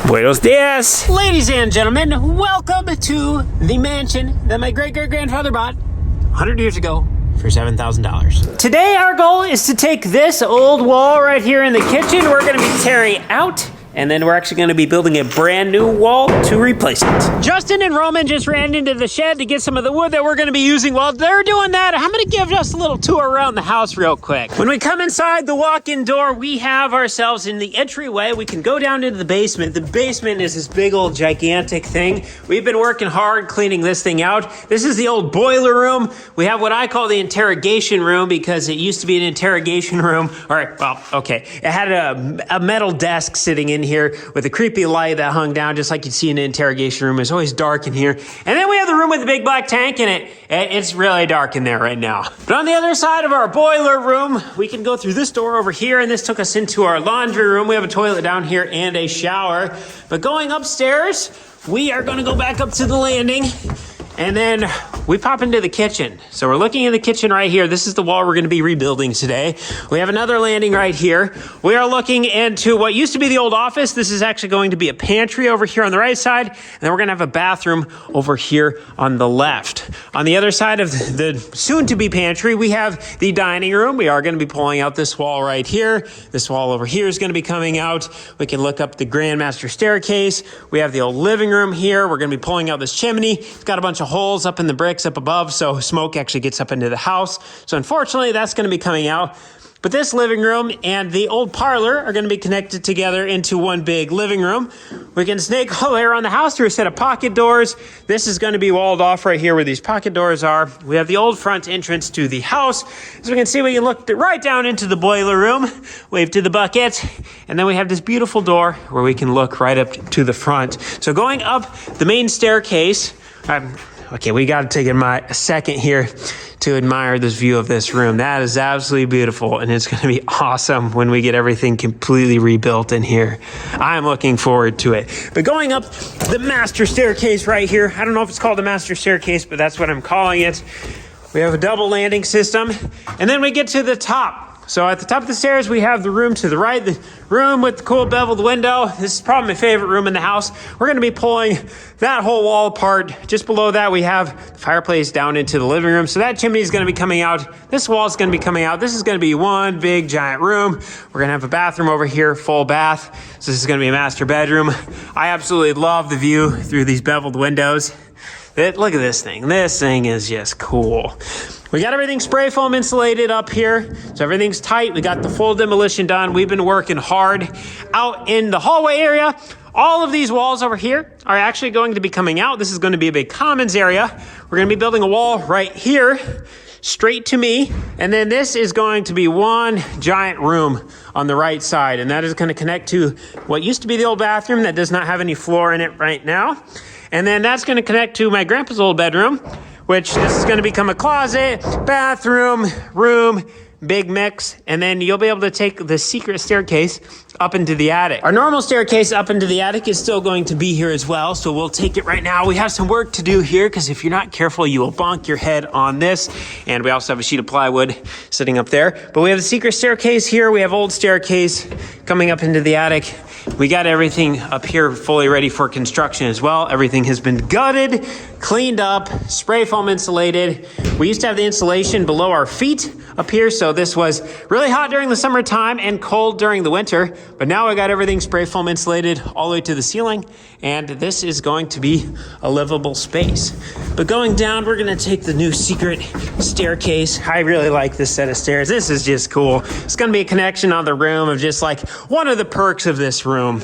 Buenos dias! Ladies and gentlemen, welcome to the mansion that my great-great-grandfather bought 100 years ago for $7,000. Today our goal is to take this old wall right here in the kitchen. We're gonna be tearing out, and then we're actually gonna be building a brand new wall to replace it. Justin and Roman just ran into the shed to get some of the wood that we're gonna be using. While they're doing that, I'm gonna give us a little tour around the house real quick. When we come inside the walk-in door, we have ourselves in the entryway. We can go down into the basement. The basement is this big old gigantic thing. We've been working hard cleaning this thing out. This is the old boiler room. We have what I call the interrogation room because it used to be an interrogation room. All right, well, okay. It had a metal desk sitting in here with a creepy light that hung down just like you'd see in an interrogation room. It's always dark in here. And then we have the room with the big black tank in it. It's really dark in there right now. But on the other side of our boiler room, we can go through this door over here, and this took us into our laundry room. We have a toilet down here and a shower. But going upstairs, we are going to go back up to the landing, and then we pop into the kitchen. So we're looking in the kitchen right here. This is the wall we're going to be rebuilding today. We have another landing right here. We are looking into what used to be the old office. This is actually going to be a pantry over here on the right side. And then we're going to have a bathroom over here on the left. On the other side of the soon-to-be pantry, we have the dining room. We are going to be pulling out this wall right here. This wall over here is going to be coming out. We can look up the grand master staircase. We have the old living room here. We're going to be pulling out this chimney. It's got a bunch of holes up in the bricks up above, so smoke actually gets up into the house. So unfortunately, that's going to be coming out. But this living room and the old parlor are going to be connected together into one big living room. We can snake all the way around the house through a set of pocket doors. This is going to be walled off right here where these pocket doors are. We have the old front entrance to the house. As we can see, we can look right down into the boiler room, wave to the bucket, and then we have this beautiful door where we can look right up to the front. So going up the main staircase, okay, we got to take a second here to admire this view of this room. That is absolutely beautiful, and it's going to be awesome when we get everything completely rebuilt in here. I'm looking forward to it. But going up the master staircase right here, I don't know if it's called the master staircase, but that's what I'm calling it. We have a double landing system, and then we get to the top. So at the top of the stairs, we have the room to the right, the room with the cool beveled window. This is probably my favorite room in the house. We're going to be pulling that whole wall apart. Just below that, we have the fireplace down into the living room. So that chimney is going to be coming out. This wall is going to be coming out. This is going to be one big giant room. We're going to have a bathroom over here, full bath. So this is going to be a master bedroom. I absolutely love the view through these beveled windows. Look at this thing. This thing is just cool. We got everything spray foam insulated up here, so everything's tight. We got the full demolition done. We've been working hard. Out in the hallway area, all of these walls over here are actually going to be coming out. This is going to be a big commons area. We're going to be building a wall right here, straight to me, and then this is going to be one giant room on the right side, and that is going to connect to what used to be the old bathroom that does not have any floor in it right now. And then that's going to connect to my grandpa's old bedroom, which this is going to become a closet, bathroom, room, big mix. And then you'll be able to take the secret staircase up into the attic. Our normal staircase up into the attic is still going to be here as well, so we'll take it right now. We have some work to do here because if you're not careful, you will bonk your head on this. And we also have a sheet of plywood sitting up there. But we have the secret staircase here. We have old staircase coming up into the attic. We got everything up here fully ready for construction as well. Everything has been gutted, cleaned up, spray foam insulated. We used to have the insulation below our feet up here, so this was really hot during the summertime and cold during the winter. But now I got everything spray foam insulated all the way to the ceiling, and this is going to be a livable space. But going down, we're gonna take the new secret staircase. I really like this set of stairs. This is just cool. It's gonna be a connection on the room of just like one of the perks of this room.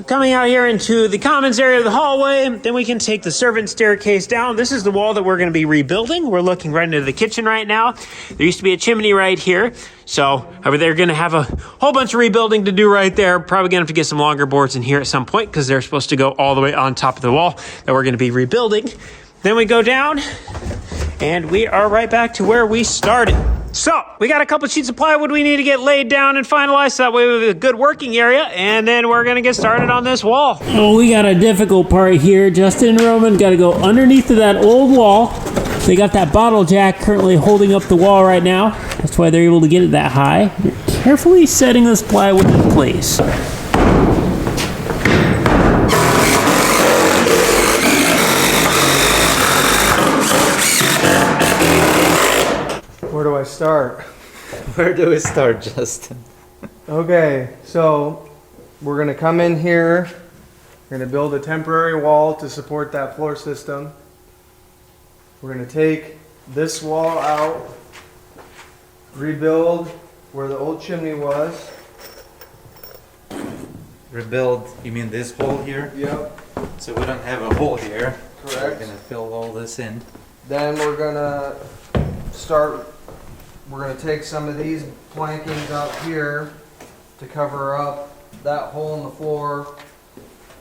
Coming out here into the commons area of the hallway, then we can take the servant staircase down. This is the wall that we're going to be rebuilding. We're looking right into the kitchen right now. There used to be a chimney right here, so they're going to have a whole bunch of rebuilding to do right there. Probably going to have to get some longer boards in here at some point because they're supposed to go all the way on top of the wall that we're going to be rebuilding. Then we go down, and we are right back to where we started. So, we got a couple sheets of plywood we need to get laid down and finalized so that way we have a good working area, and then we're going to get started on this wall. Oh, we got a difficult part here. Justin and Roman got to go underneath of that old wall. They got that bottle jack currently holding up the wall right now. That's why they're able to get it that high. They're carefully setting this plywood in place. I start? Where do we start, Justin? Okay, so we're gonna come in here. We're gonna build a temporary wall to support that floor system. We're gonna take this wall out, rebuild where the old chimney was. Rebuild, you mean this hole here? Yep. So we don't have a hole here. So we're Correct. gonna fill all this in. Then we're gonna take some of these plankings out here to cover up that hole in the floor.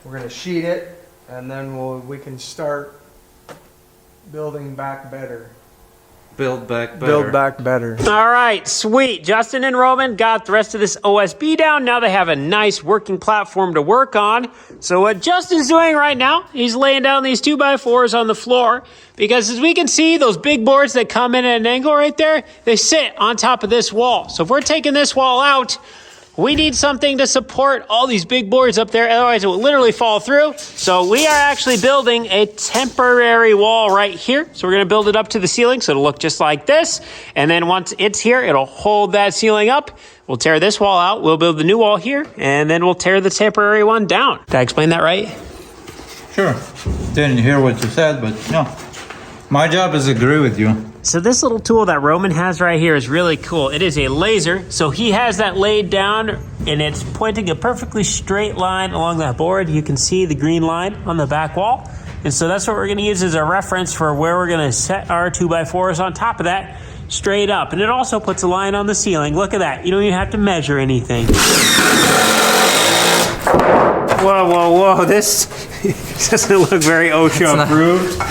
We're gonna sheet it, and then we can start building back better. Build back better. Build back better. All right, sweet. Justin and Roman got the rest of this OSB down. Now they have a nice working platform to work on. So what Justin's doing right now, he's laying down these 2x4s on the floor because as we can see, those big boards that come in at an angle right there, they sit on top of this wall. So if we're taking this wall out, we need something to support all these big boards up there, otherwise it will literally fall through. So we are actually building a temporary wall right here. So we're gonna build it up to the ceiling so it'll look just like this. And then once it's here, it'll hold that ceiling up. We'll tear this wall out, we'll build the new wall here, and then we'll tear the temporary one down. Did I explain that right? Sure. Didn't hear what you said, but no. My job is agree with you. So this little tool that Roman has right here is really cool. It is a laser. So he has that laid down and it's pointing a perfectly straight line along that board. You can see the green line on the back wall. And so that's what we're gonna use as a reference for where we're gonna set our 2x4s on top of that, straight up. And it also puts a line on the ceiling. Look at that. You don't even have to measure anything. Whoa, whoa, whoa. This doesn't look very OSHA approved.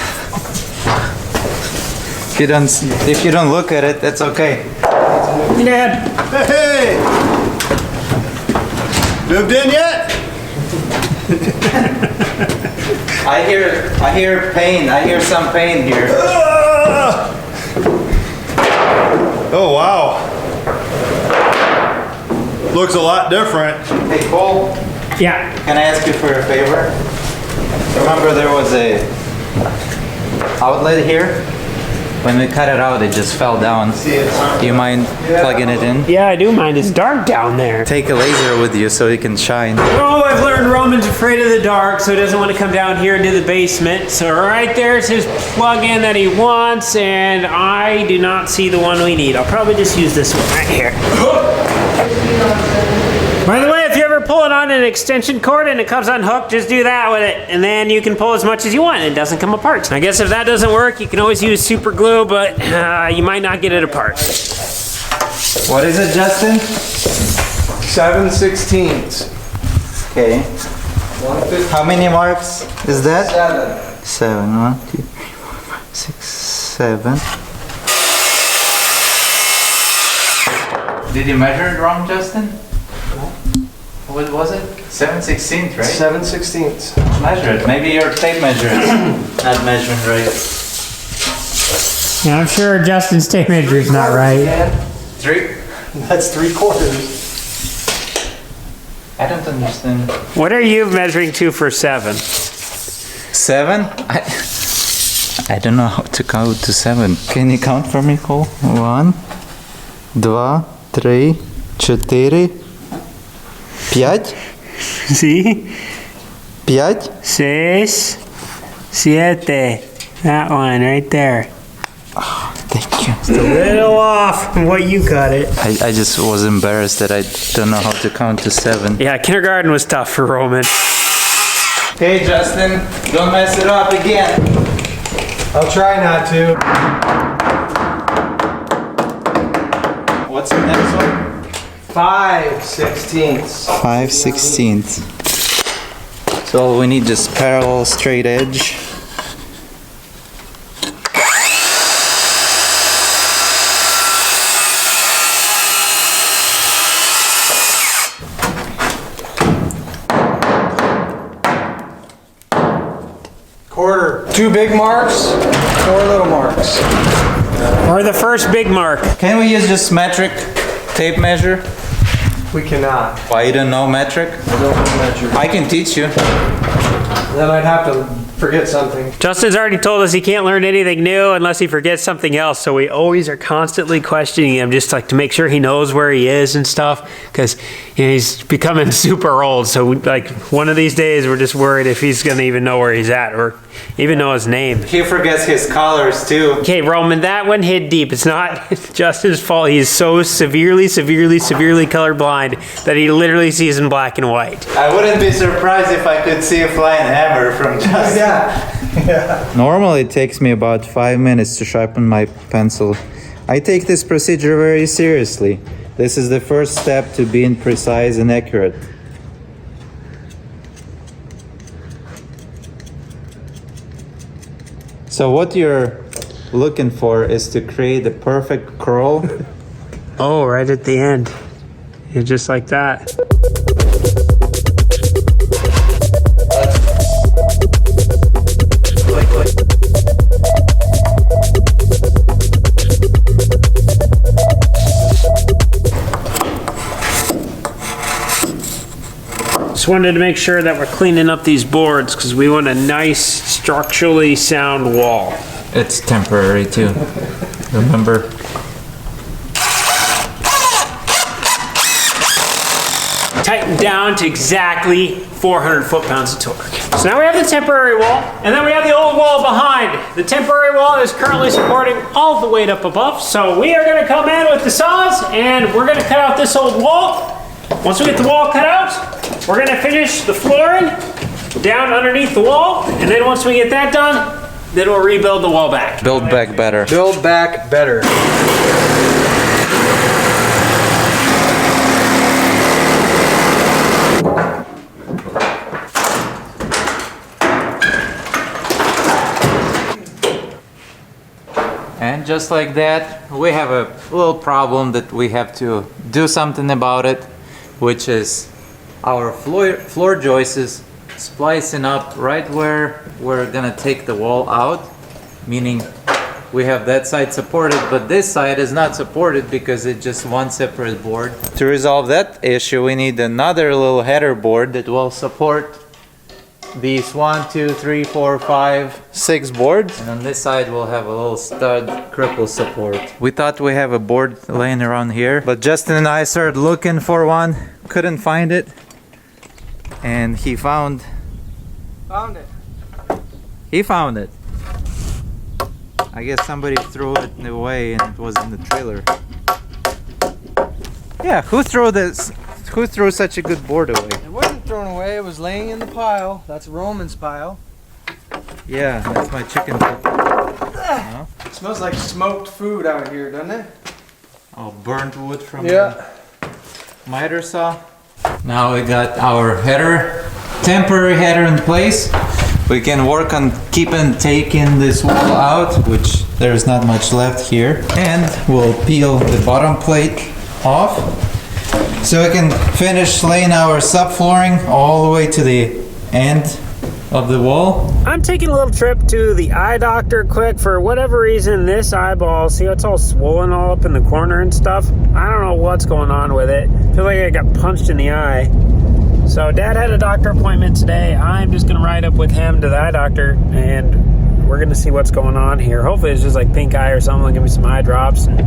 If you don't look at it, that's okay. Dad. Hey! Moved in yet? I hear pain. I hear some pain here. Oh, wow. Looks a lot different. Hey, Cole, Yeah. can I ask you for a favor? Remember there was a outlet here? When we cut it out, it just fell down. Do you mind plugging it in? Yeah, I do mind. It's dark down there. Take a laser with you so it can shine. Oh, I've learned Roman's afraid of the dark, so he doesn't want to come down here into the basement. So right there's his plug-in that he wants, and I do not see the one we need. I'll probably just use this one right here. By the way, if you ever pull it on an extension cord and it comes unhooked, just do that with it, and then you can pull as much as you want and it doesn't come apart. I guess if that doesn't work, you can always use super glue, but you might not get it apart. What is it, Justin? 7/16. Okay. How many marks is that? 7. 1, 2, 3, 4, 5, 6, 7. Did you measure it wrong, Justin? What was it? 7/16, right? 7/16. Measure it. Maybe your tape measure is not measuring right. Yeah, I'm sure Justin's tape measure is not right. 3? That's 3/4. I don't understand. What are you measuring to for 7? 7? I don't know how to count to 7. Can you count for me, Cole? 1, 2, 3, 4, 5. See? 5. 6, 7. That one right there. Thank you. A little off from what you cut it. I just was embarrassed that I don't know how to count to 7. Yeah, kindergarten was tough for Roman. Hey Justin, don't mess it up again. I'll try not to. What's the next one? 5/16. 5/16. So we need just parallel straight edge. Quarter. 2 big marks, 4 little marks. Or the first big mark. Can we use just metric tape measure? We cannot. Why you don't know metric? I don't measure. I can teach you. Then I'd have to forget something. Justin's already told us he can't learn anything new unless he forgets something else, so we always are constantly questioning him just like to make sure he knows where he is and stuff, because he's becoming super old. So like one of these days we're just worried if he's gonna even know where he's at or even know his name. He forgets his colors too. Okay, Roman, that one hit deep. It's not Justin's fault. He's so severely colorblind that he literally sees in black and white. I wouldn't be surprised if I could see a flying hammer from Justin. Yeah. Normally it takes me about 5 minutes to sharpen my pencil. I take this procedure very seriously. This is the first step to being precise and accurate. So what you're looking for is to create the perfect curl. Oh, right at the end. Yeah, just like that. Just wanted to make sure that we're cleaning up these boards because we want a nice structurally sound wall. It's temporary too. Remember? Tighten down to exactly 400 foot-pounds of torque. So now we have the temporary wall, and then we have the old wall behind. The temporary wall is currently supporting all the weight up above, so we are gonna come in with the saws, and we're gonna cut out this old wall. Once we get the wall cut out, we're gonna finish the flooring down underneath the wall, and then once we get that done, then we'll rebuild the wall back. Build back better. Build back better. And just like that, we have a little problem that we have to do something about it, which is our floor joists splicing up right where we're gonna take the wall out, meaning we have that side supported, but this side is not supported because it's just one separate board. To resolve that issue, we need another little header board that will support these 1, 2, 3, 4, 5, 6 boards, and on this side we'll have a little stud cripple support. We thought we have a board laying around here, but Justin and I started looking for one, couldn't find it, and he found Found it. He found it. I guess somebody threw it away and it was in the trailer. Yeah, who threw this? Who threw such a good board away? It wasn't thrown away, it was laying in the pile. That's Roman's pile. Yeah, that's my chicken. No? It smells like smoked food out here, doesn't it? Oh, burnt wood from Yeah. the miter saw. Now we got our header, temporary header in place. We can work on taking this wall out, which there's not much left here. And we'll peel the bottom plate off. So we can finish laying our subflooring all the way to the end of the wall. I'm taking a little trip to the eye doctor quick. For whatever reason, this eyeball, see how it's all swollen all up in the corner and stuff? I don't know what's going on with it. I feel like I got punched in the eye. So Dad had a doctor appointment today. I'm just gonna ride up with him to the eye doctor and we're gonna see what's going on here. Hopefully it's just like pink eye or something. They'll give me some eye drops and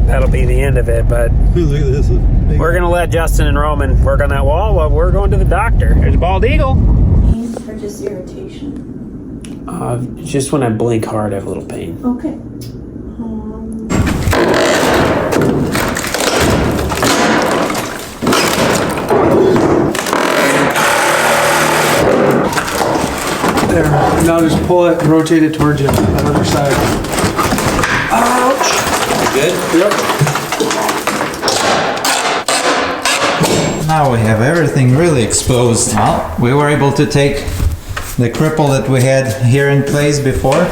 that'll be the end of it. But Look at this. we're gonna let Justin and Roman work on that wall while we're going to the doctor. There's a bald eagle. Or just irritation? Just when I blink hard, I have a little pain. Okay. There. Now just pull it and rotate it towards you, that other side. Ouch! Good? Yep. Now we have everything really exposed. Well, we were able to take the cripple that we had here in place before,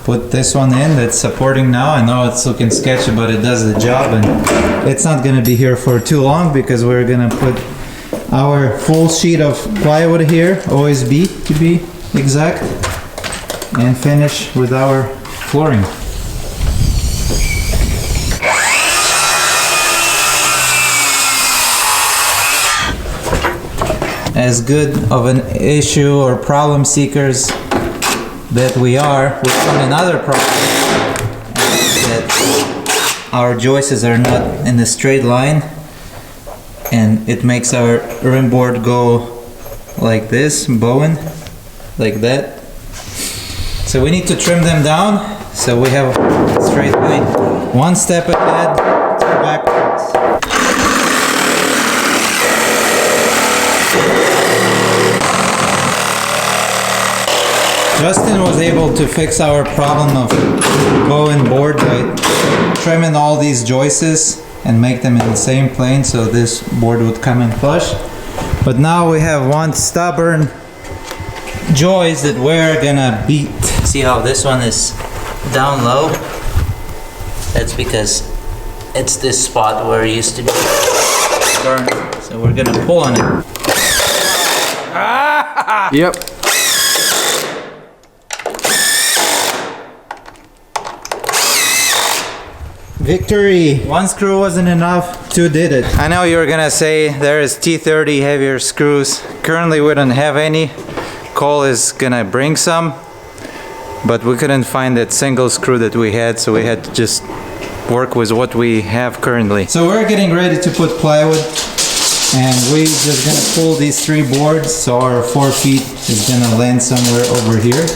put this one in that's supporting now. I know it's looking sketchy, but it does the job, and it's not gonna be here for too long because we're gonna put our full sheet of plywood here, OSB to be exact, and finish with our flooring. as good of an issue or problem seekers that we are, we found another problem, that our joists are not in a straight line, and it makes our rim board go like this, bowing, like that. So we need to trim them down so we have a straight line. One step ahead, two backwards. Justin was able to fix our problem of bowing board by trimming all these joists and make them in the same plane so this board would come in flush. But now we have one stubborn joist that we're gonna beat. See how this one is down low? That's because it's this spot where it used to be burned. So we're gonna pull on it. Yep. Victory! One screw wasn't enough, two did it. I know you're gonna say there is T30 heavier screws. Currently we don't have any. Cole is gonna bring some, but we couldn't find that single screw that we had, so we had to just work with what we have currently. So we're getting ready to put plywood, and we're just gonna pull these three boards, so our 4 feet is gonna land somewhere over here.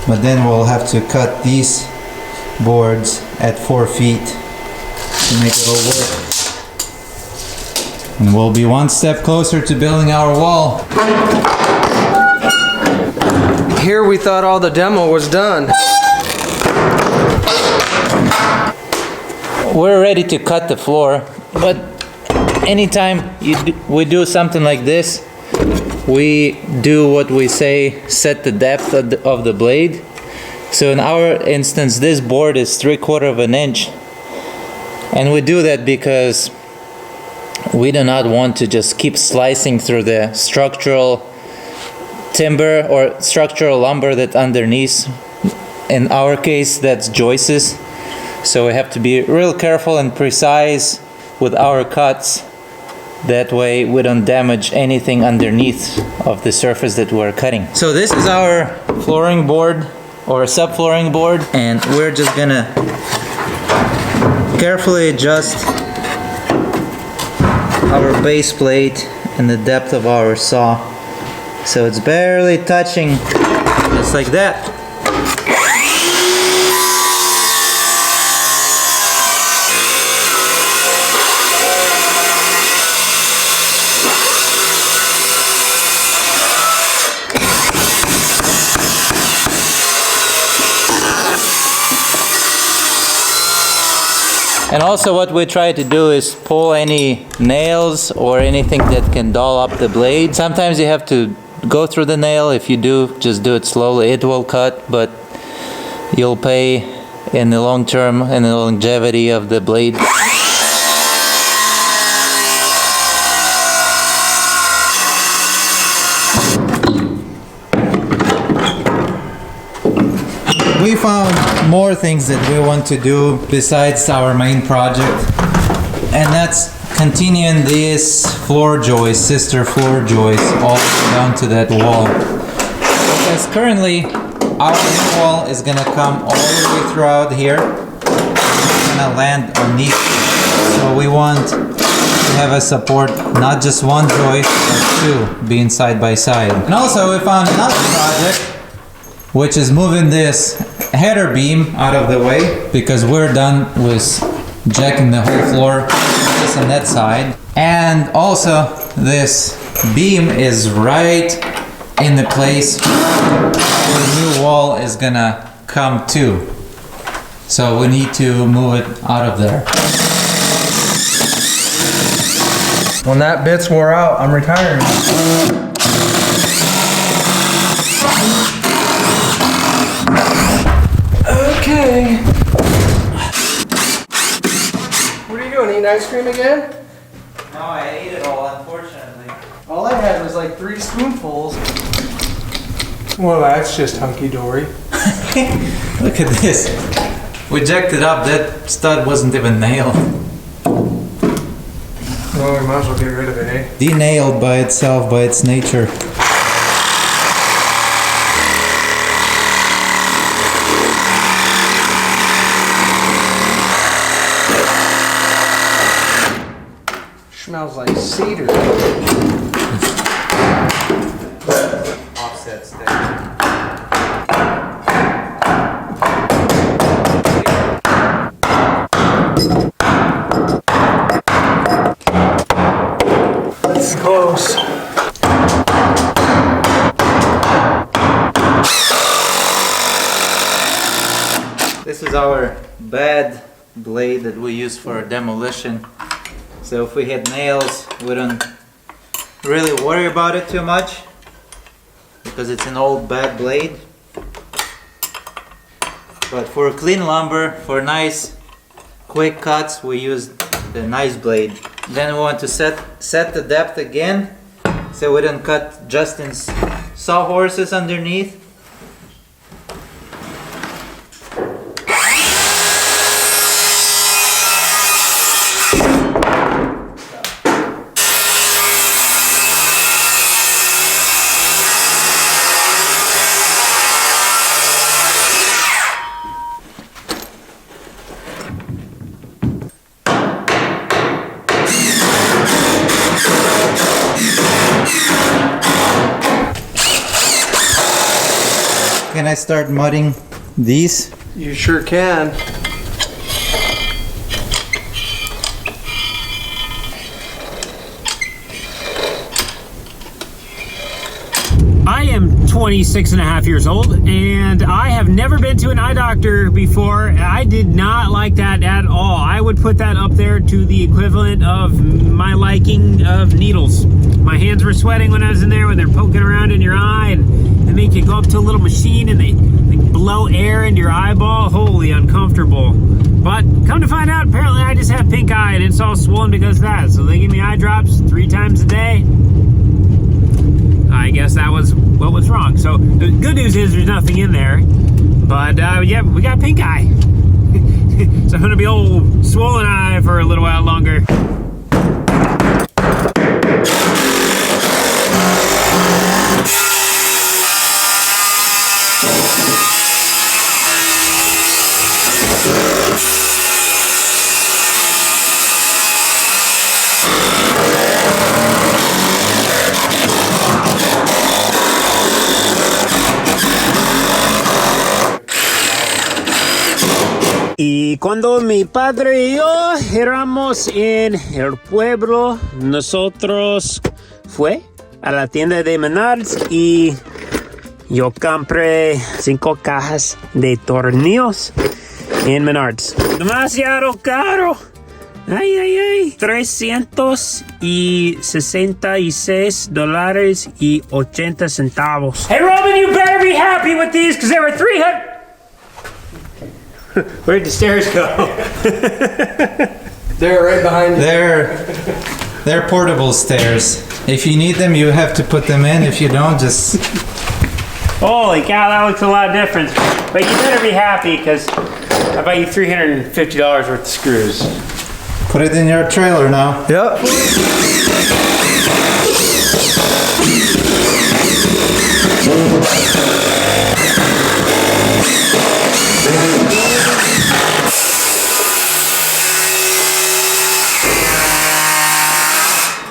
But then we'll have to cut these boards at 4 feet to make it all work. And we'll be one step closer to building our wall. Here we thought all the demo was done. We're ready to cut the floor, but anytime we do something like this, we do what we say, set the depth of the blade. So in our instance, this board is 3/4 of an inch, and we do that because we do not want to just keep slicing through the structural timber or structural lumber that's underneath. In our case, that's joists. So we have to be real careful and precise with our cuts. That way we don't damage anything underneath of the surface that we're cutting. So this is our flooring board or subflooring board, and we're just gonna carefully adjust our base plate and the depth of our saw so it's barely touching, just like that. And also what we try to do is pull any nails or anything that can dull up the blade. Sometimes you have to go through the nail. If you do, just do it slowly. It will cut, but you'll pay in the long term and the longevity of the blade. We found more things that we want to do besides our main project, and that's continuing this floor joist, sister floor joist, all down to that wall. Because currently our new wall is gonna come all the way throughout here. It's gonna land underneath. So we want to have a support, not just one joist, but two being side by side. And also we found another project, which is moving this header beam out of the way, because we're done with jacking the whole floor this and that side. And also this beam is right in the place where the new wall is gonna come to. So we need to move it out of there. When that bit's wore out, I'm retiring. Okay. What are you doing? Eating ice cream again? No, I ate it all, unfortunately. All I had was like 3 spoonfuls. Well, that's just hunky-dory. Look at this. We jacked it up, that stud wasn't even nailed. Well, we might as well get rid of it Okay. Denailed by itself, by its nature. Smells like cedar. Offset stick. It's close. This is our bad blade that we use for demolition. So if we hit nails, we don't really worry about it too much because it's an old bad blade. But for clean lumber, for nice quick cuts, we use the nice blade. Then we want to set the depth again so we don't cut Justin's sawhorses underneath. Can I start mudding these? You sure can. I am 26 and a half years old, and I have never been to an eye doctor before. I did not like that at all. I would put that up there to the equivalent of my liking of needles. My hands were sweating when I was in there, when they're poking around in your eye, and they make you go up to a little machine and they blow air into your eyeball. Holy uncomfortable. But come to find out, apparently I just have pink eye and it's all swollen because of that. So they give me eye drops 3 times a day. I guess that was what was wrong. So the good news is there's nothing in there. But yeah, we got pink eye. So I'm gonna be old swollen eye for a little while longer. Y cuando mi padre y yo éramos en el pueblo, nosotros fue a la tienda de Menards y yo compré 5 cajas de tornillos en Menards. Demasiado caro. Ay, ay, ay. $366.80. Hey, Robin, you better be happy with these because they were 300. Where'd the stairs go? They're right behind you. They're portable stairs. If you need them, you have to put them in. If you don't, just... Holy cow, that looks a lot different. But you better be happy because I bought you $350 worth of screws. Put it in your trailer now. Yep.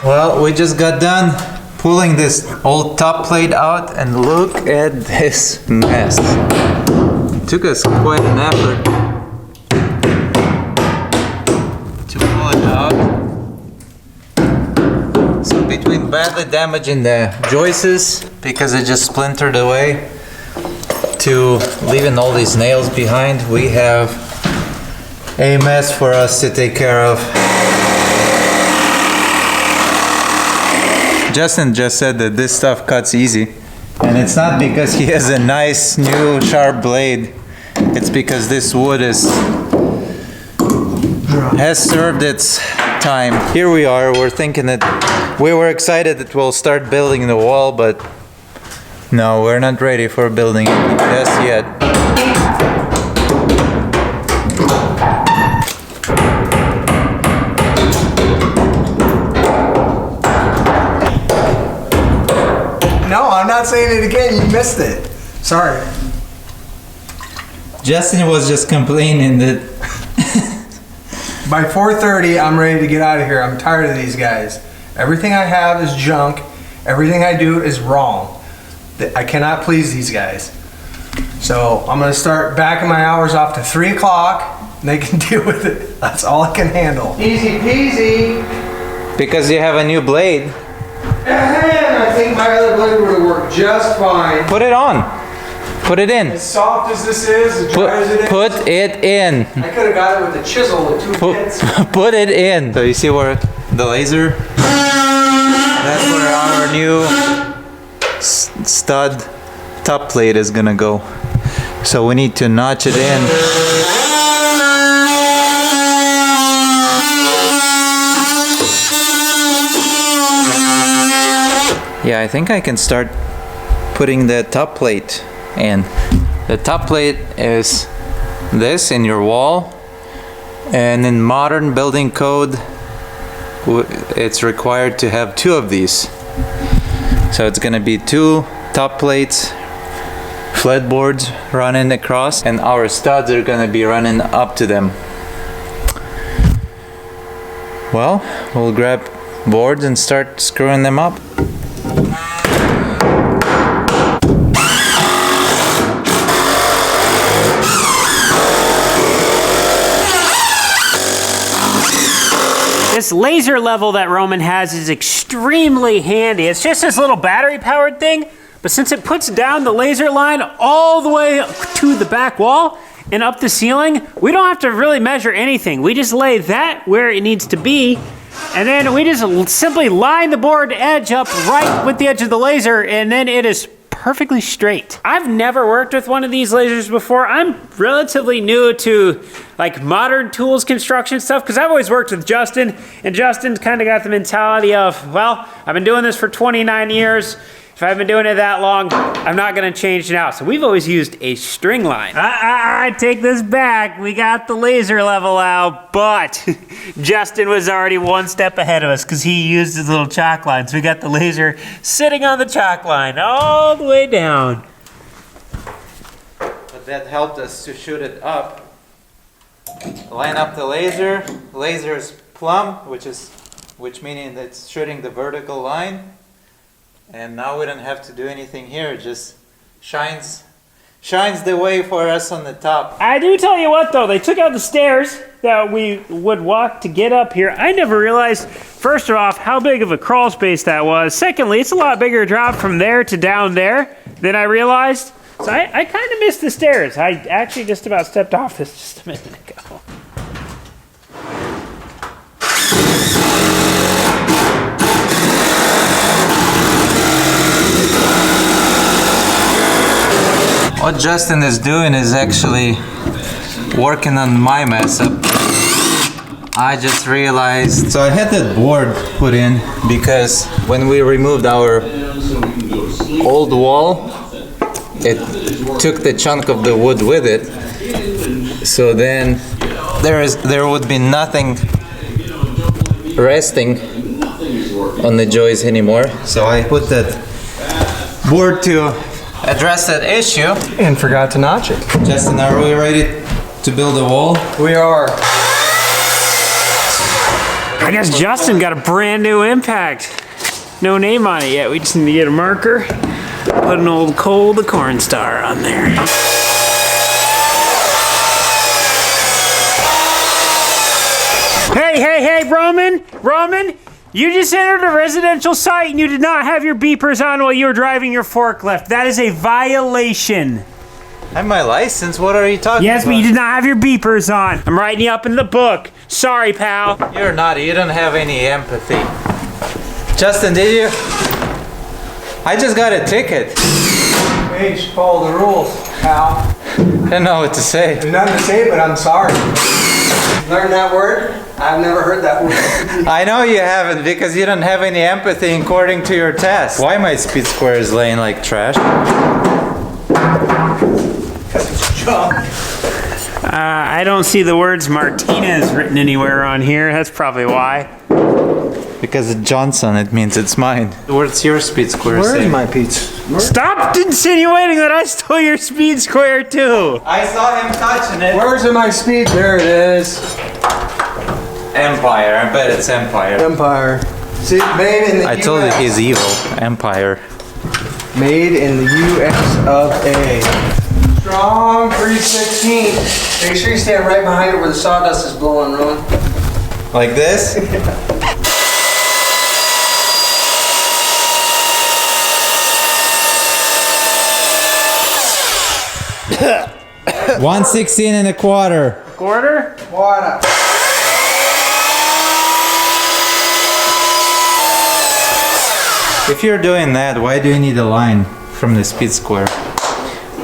Well, we just got done pulling this old top plate out and look at this mess. It took us quite an effort to pull it out. So between badly damaging the joists because it just splintered away to leaving all these nails behind, we have a mess for us to take care of. Justin just said that this stuff cuts easy, and it's not because he has a nice new sharp blade. It's because this wood has served its time. Here we are, we're thinking that we were excited that we'll start building the wall, but no, we're not ready for building it just yet. not saying it again. You missed it. Sorry. Justin was just complaining that By 4:30, I'm ready to get out of here. I'm tired of these guys. Everything I have is junk. Everything I do is wrong. I cannot please these guys. So I'm gonna start backing my hours off to 3 o'clock. And they can deal with it. That's all I can handle. Easy peasy. because you have a new blade. And I think my other blade would have worked just fine. Put it on. Put it in. As soft as this is, as dry as it is. Put it in. I could have got it with a chisel with 2 pins. Put it in. So you see where the laser? That's where our new stud top plate is gonna go. So we need to notch it in. Yeah, I think I can start putting the top plate in. The top plate is this in your wall, and in modern building code it's required to have 2 of these. So it's gonna be 2 top plates, flat boards running across, and our studs are gonna be running up to them. Well, we'll grab boards and start screwing them up. This laser level that Roman has is extremely handy. It's just this little battery powered thing, but since it puts down the laser line all the way to the back wall and up the ceiling, we don't have to really measure anything. We just lay that where it needs to be, and then we just simply line the board edge up right with the edge of the laser, and then it is perfectly straight. I've never worked with one of these lasers before. I'm relatively new to like modern tools construction stuff because I've always worked with Justin, and Justin's kind of got the mentality of, well, I've been doing this for 29 years. If I've been doing it that long, I'm not gonna change now. So we've always used a string line. I take this back. We got the laser level out, but Justin was already one step ahead of us because he used his little chalk line. So we got the laser sitting on the chalk line all the way down. But that helped us to shoot it up. Line up the laser. Laser is plumb, which meaning it's shooting the vertical line. And now we don't have to do anything here. It just shines the way for us on the top. I do tell you what though, they took out the stairs that we would walk to get up here. I never realized, first off, how big of a crawl space that was. Secondly, it's a lot bigger drop from there to down there than I realized. So I kind of missed the stairs. I actually just about stepped off this just a minute ago. What Justin is doing is actually working on my mess up. I just realized. So I had that board put in because when we removed our old wall, it took the chunk of the wood with it. So then there would be nothing resting on the joists anymore. So I put that board to address that issue. And forgot to notch it. Justin, are we ready to build a wall? We are. I guess Justin got a brand new impact. No name on it yet. We just need to get a marker. Put an old Cole the Corn Star on there. Hey, Roman, you just entered a residential site and you did not have your beepers on while you were driving your forklift. That is a violation. I have my license. What are you talking about? Yes, but you did not have your beepers on. I'm writing you up in the book. Sorry, pal. You're naughty. You don't have any empathy. Justin, did you? I just got a ticket. Hey, just follow the rules, pal. I don't know what to say. There's nothing to say, but I'm sorry. Learn that word? I've never heard that word. I know you haven't because you don't have any empathy according to your test. Why my speed square is laying like trash? Because it's junk. I don't see the words Martinez written anywhere on here. That's probably why. Because it's Johnson, it means it's mine. What's your speed square say? Where's my pizza? Stop insinuating that I stole your speed square too. I saw him touching it. Where's my speed? There it is. Empire, I bet it's Empire. Empire. See, made in the I US. told you he's evil. Empire. Made in the US of A. Strong 316. Make sure you stand right behind it where the sawdust is blowing, Ron. Like this? 116 and a quarter. Quarter? Water. If you're doing that, why do you need a line from the speed square?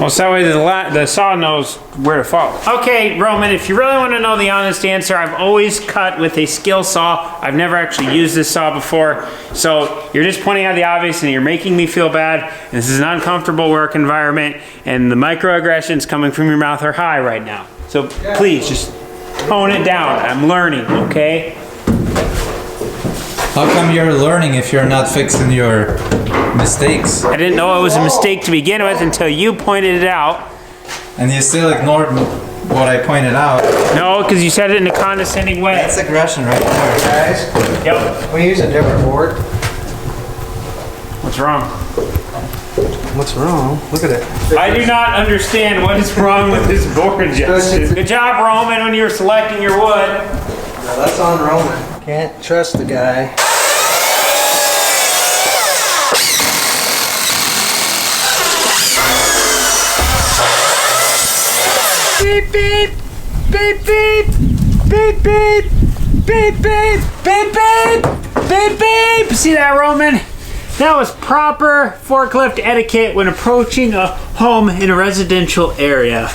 Well, so that way the saw knows where to follow. Okay, Roman, if you really want to know the honest answer, I've always cut with a skill saw. I've never actually used this saw before. So you're just pointing out the obvious and you're making me feel bad. And this is an uncomfortable work environment and the microaggressions coming from your mouth are high right now. So please just tone it down. I'm learning, okay? How come you're learning if you're not fixing your mistakes? I didn't know it was a mistake to begin with until you pointed it out. And you still ignored what I pointed out. No, because you said it in a condescending way. That's aggression right there. Guys, Yep. we use a different board. What's wrong? What's wrong? Look at it. I do not understand what is wrong with this board, Justin. Good job, Roman, when you were selecting your wood. Now that's on Roman. Can't trust the guy. Beep, beep, beep, beep, beep, beep, beep, beep, beep, beep, beep, beep. See that, Roman? That was proper forklift etiquette when approaching a home in a residential area.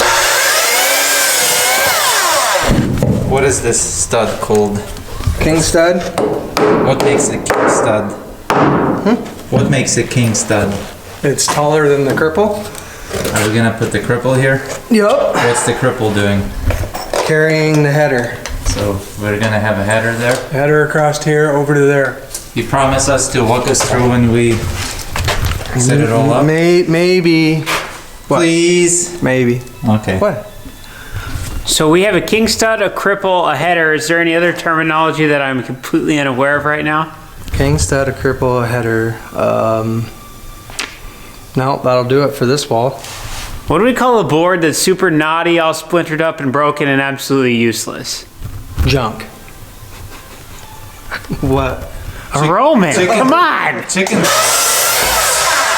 What is this stud called? King stud. What makes a king stud? What makes a king stud? It's taller than the cripple. Are we gonna put the cripple here? Yup. What's the cripple doing? Carrying the header. So we're gonna have a header there? Header across here, over to there. You promise us to walk us through when we set it all up? Maybe. What? Please? Maybe. Okay. What? So we have a king stud, a cripple, a header. Is there any other terminology that I'm completely unaware of right now? King stud, a cripple, a header. No, that'll do it for this wall. What do we call a board that's super knotty, all splintered up and broken and absolutely useless? Junk. What? A Roman, come on! Chicken.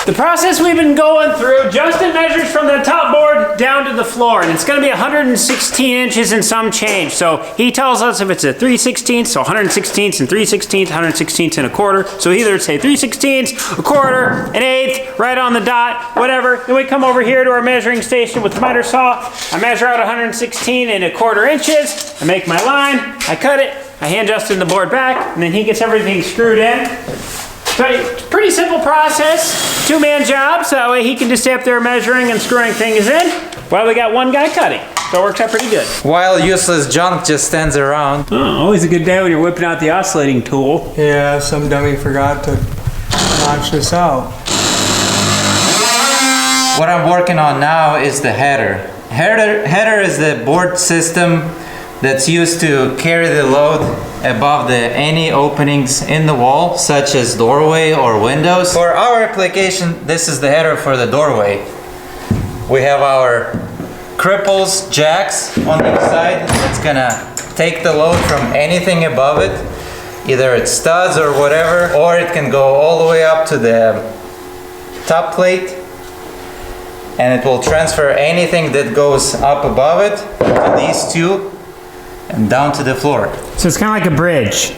The process we've been going through, Justin measures from the top board down to the floor, and it's gonna be 116 inches and some change. So he tells us if it's a 3/16, so 116 and 3/16, 116 and a quarter. So either say 3/16, a quarter, an eighth, right on the dot, whatever. Then we come over here to our measuring station with the miter saw. I measure out 116 and a quarter inches. I make my line, I cut it, I hand Justin the board back, and then he gets everything screwed in. So it's a pretty simple process, two-man job, so that way he can just stay up there measuring and screwing things in, while we got one guy cutting. So it works out pretty good. While useless junk just stands around. Oh, always a good day when you're whipping out the oscillating tool. Yeah, some dummy forgot to notch this out. What I'm working on now is the header. Header is the board system that's used to carry the load above any openings in the wall, such as doorway or windows. For our application, this is the header for the doorway. We have our cripples, jacks on each side. It's gonna take the load from anything above it, either it's studs or whatever, or it can go all the way up to the top plate, and it will transfer anything that goes up above it to these two and down to the floor. So it's kind of like a bridge.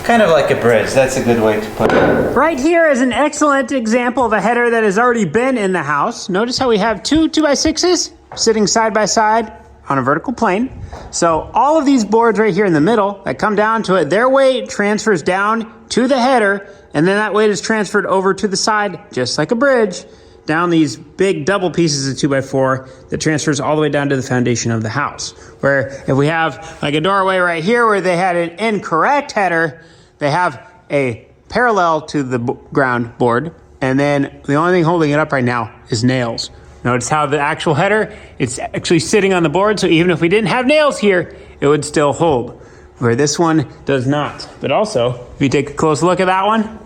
Kind of like a bridge, that's a good way to put it. Right here is an excellent example of a header that has already been in the house. Notice how we have two 2x6s sitting side by side on a vertical plane. So all of these boards right here in the middle that come down to it, their weight transfers down to the header, and then that weight is transferred over to the side, just like a bridge, down these big double pieces of 2x4 that transfers all the way down to the foundation of the house. Where if we have like a doorway right here where they had an incorrect header, they have a parallel to the ground board, and then the only thing holding it up right now is nails. Notice how the actual header, it's actually sitting on the board, so even if we didn't have nails here, it would still hold, where this one does not. But also, if you take a close look at that one,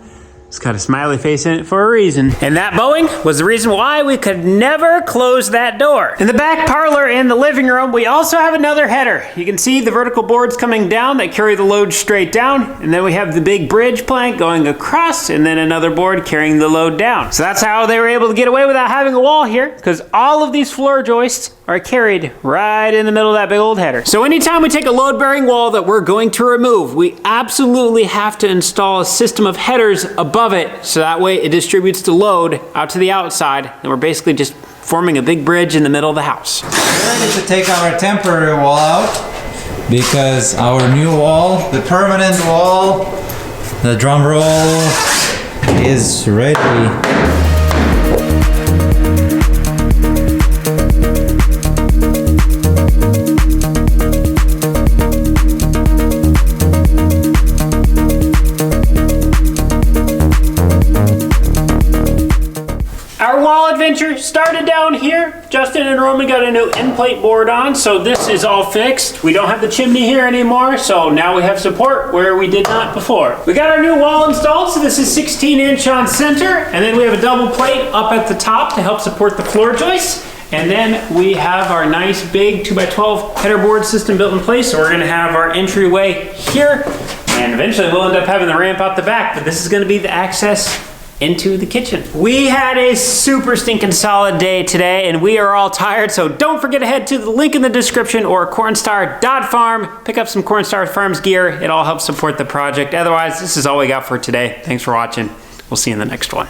it's got a smiley face in it for a reason. And that bowing was the reason why we could never close that door. In the back parlor in the living room, we also have another header. You can see the vertical boards coming down that carry the load straight down. And then we have the big bridge plank going across, and then another board carrying the load down. So that's how they were able to get away without having a wall here, because all of these floor joists are carried right in the middle of that big old header. So anytime we take a load-bearing wall that we're going to remove, we absolutely have to install a system of headers above it, so that way it distributes the load out to the outside, and we're basically just forming a big bridge in the middle of the house. We're ready to take our temporary wall out because our new wall, the permanent wall, the drum roll is ready. Our wall adventure started down here. Justin and Roman got a new end plate board on, so this is all fixed. We don't have the chimney here anymore, so now we have support where we did not before. We got our new wall installed, so this is 16-inch on center, and then we have a double plate up at the top to help support the floor joists. And then we have our nice big 2x12 header board system built in place, so we're gonna have our entryway here, and eventually we'll end up having the ramp out the back, but this is gonna be the access into the kitchen. We had a super stinking solid day today, and we are all tired, so don't forget to head to the link in the description or cornstar.farm. Pick up some Cornstar Farms gear. It all helps support the project. Otherwise, this is all we got for today. Thanks for watching. We'll see you in the next one.